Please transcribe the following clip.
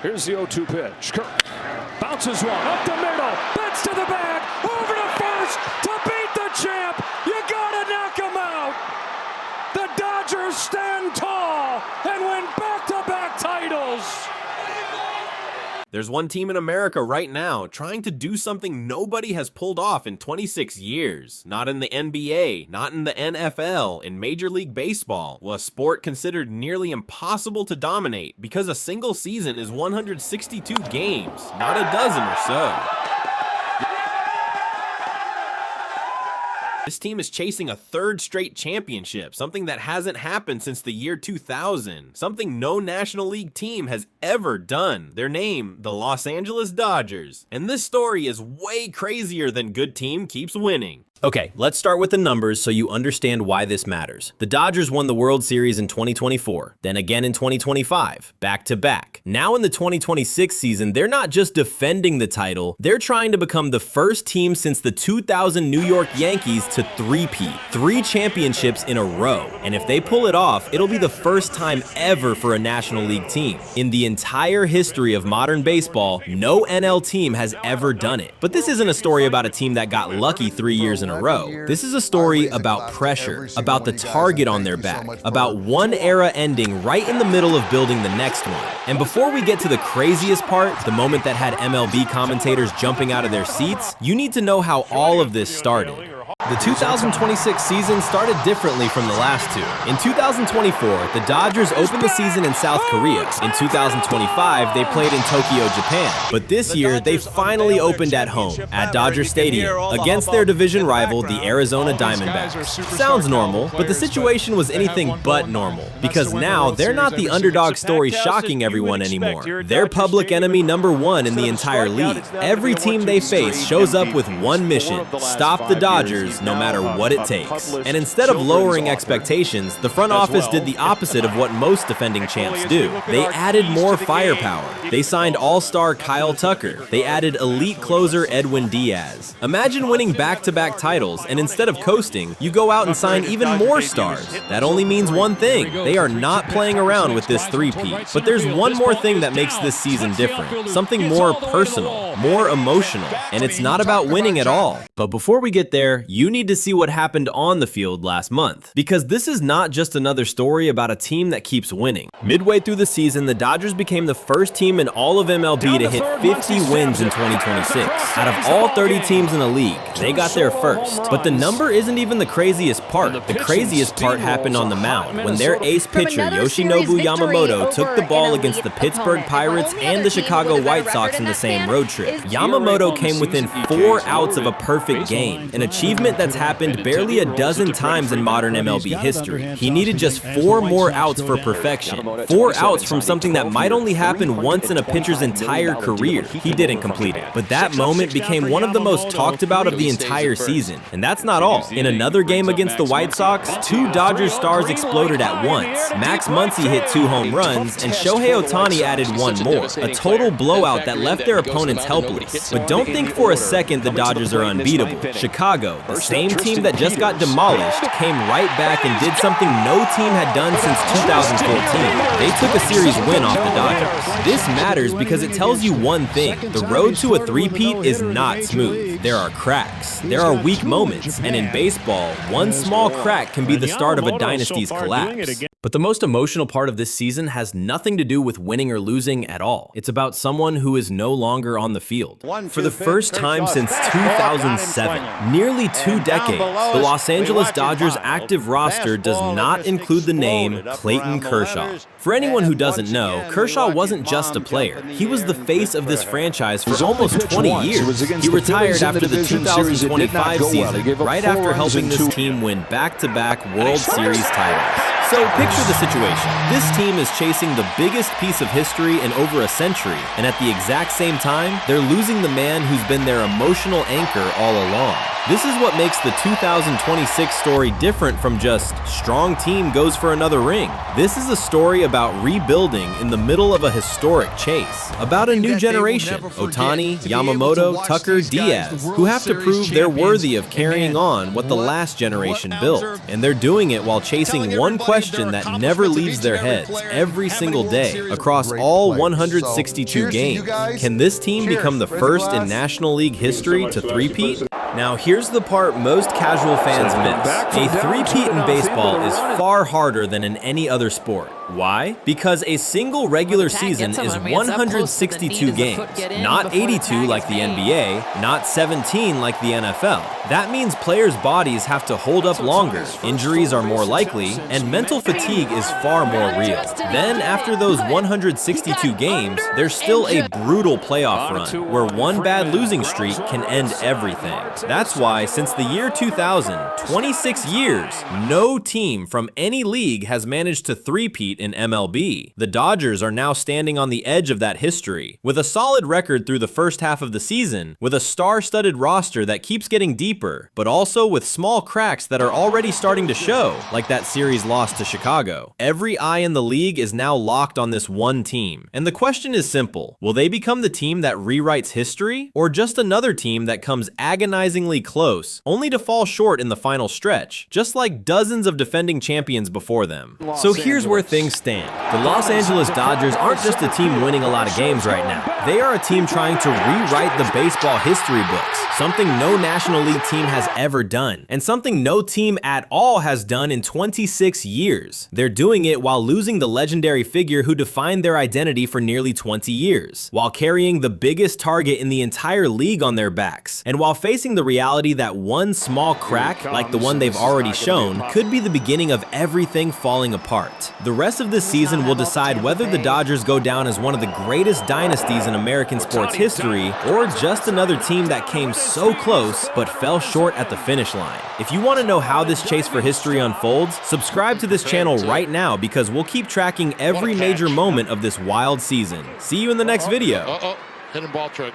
Here's the 0-2 pitch. Kirk bounces one up the middle, bats to the bag, over to first to beat the champ. You gotta knock him out. The Dodgers stand tall and win back-to-back titles. There's one team in America right now trying to do something nobody has pulled off in 26 years. Not in the NBA, not in the NFL, in Major League Baseball, a sport considered nearly impossible to dominate because a single season is 162 games, not a dozen or so. This team is chasing a third straight championship, something that hasn't happened since the year 2000, something no National League team has ever done. Their name, the Los Angeles Dodgers. And this story is way crazier than good team keeps winning. Okay, let's start with the numbers so you understand why this matters. The Dodgers won the World Series in 2024, then again in 2025, back-to-back. Now in the 2026 season, they're not just defending the title, they're trying to become the first team since the 2000 New York Yankees to three-peat, 3 championships in a row. And if they pull it off, it'll be the first time ever for a National League team. In the entire history of modern baseball, no NL team has ever done it. But this isn't a story about a team that got lucky 3 years in a row. This is a story about pressure, about the target on their back, about one era ending right in the middle of building the next one. And before we get to the craziest part, the moment that had MLB commentators jumping out of their seats, you need to know how all of this started. The 2026 season started differently from the last two. In 2024, the Dodgers opened the season in South Korea. In 2025, they played in Tokyo, Japan. But this year, they finally opened at home, at Dodger Stadium, against their division rival, the Arizona Diamondbacks. Sounds normal, but the situation was anything but normal, because now they're not the underdog story shocking everyone anymore. They're public enemy #1 in the entire league. Every team they face shows up with one mission: stop the Dodgers no matter what it takes. And instead of lowering expectations, the front office did the opposite of what most defending champs do. They added more firepower. They signed all-star Kyle Tucker. They added elite closer Edwin Diaz. Imagine winning back-to-back titles, and instead of coasting, you go out and sign even more stars. That only means one thing: they are not playing around with this three-peat. But there's one more thing that makes this season different. Something more personal, more emotional, and it's not about winning at all. But before we get there, you need to see what happened on the field last month, because this is not just another story about a team that keeps winning. Midway through the season, the Dodgers became the first team in all of MLB to hit 50 wins in 2026. Out of all 30 teams in the league, they got there first. But the number isn't even the craziest part. The craziest part happened on the mound, when their ace pitcher Yoshinobu Yamamoto took the ball against the Pittsburgh Pirates and the Chicago White Sox in the same road trip. Yamamoto came within 4 outs of a perfect game, an achievement that's happened barely a dozen times in modern MLB history. He needed just 4 more outs for perfection. 4 outs from something that might only happen once in a pitcher's entire career. He didn't complete it. But that moment became one of the most talked about of the entire season. And that's not all. In another game against the White Sox, 2 Dodgers stars exploded at once. Max Muncy hit 2 home runs, and Shohei Ohtani added 1 more. A total blowout that left their opponents helpless. But don't think for a second the Dodgers are unbeatable. Chicago, the same team that just got demolished, came right back and did something no team had done since 2014. They took a series win off the Dodgers. This matters because it tells you one thing: the road to a three-peat is not smooth. There are cracks, there are weak moments, and in baseball, one small crack can be the start of a dynasty's collapse. But the most emotional part of this season has nothing to do with winning or losing at all. It's about someone who is no longer on the field. For the first time since 2007, nearly 2 decades, the Los Angeles Dodgers active roster does not include the name Clayton Kershaw. For anyone who doesn't know, Kershaw wasn't just a player. He was the face of this franchise for almost 20 years. He retired after the 2025 season, right after helping this team win back-to-back World Series titles. So picture the situation. This team is chasing the biggest piece of history in over a century, and at the exact same time, they're losing the man who's been their emotional anchor all along. This is what makes the 2026 story different from just strong team goes for another ring. This is a story about rebuilding in the middle of a historic chase, about a new generation, Ohtani, Yamamoto, Tucker, Diaz, who have to prove they're worthy of carrying on what the last generation built. And they're doing it while chasing one question that never leaves their heads every single day across all 162 games. Can this team become the first in National League history to three-peat? Now here's the part most casual fans miss. A three-peat in baseball is far harder than in any other sport. Why? Because a single regular season is 162 games, not 82 like the NBA, not 17 like the NFL. That means players' bodies have to hold up longer, injuries are more likely, and mental fatigue is far more real. Then, after those 162 games, there's still a brutal playoff run, where one bad losing streak can end everything. That's why, since the year 2000, 26 years, no team from any league has managed to three-peat in MLB. The Dodgers are now standing on the edge of that history, with a solid record through the first half of the season, with a star-studded roster that keeps getting deeper, but also with small cracks that are already starting to show, like that series loss to Chicago. Every eye in the league is now locked on this one team, and the question is simple: will they become the team that rewrites history, or just another team that comes agonizingly close, only to fall short in the final stretch, just like dozens of defending champions before them? So here's where things stand. The Los Angeles Dodgers aren't just a team winning a lot of games right now. They are a team trying to rewrite the baseball history books, something no National League team has ever done, and something no team at all has done in 26 years. They're doing it while losing the legendary figure who defined their identity for nearly 20 years, while carrying the biggest target in the entire league on their backs, and while facing the reality that one small crack, like the one they've already shown, could be the beginning of everything falling apart. The rest of this season will decide whether the Dodgers go down as one of the greatest dynasties in American sports history, or just another team that came so close but fell short at the finish line. If you want to know how this chase for history unfolds, subscribe to this channel right now, because we'll keep tracking every major moment of this wild season. See you in the next video. Hidden ball trick.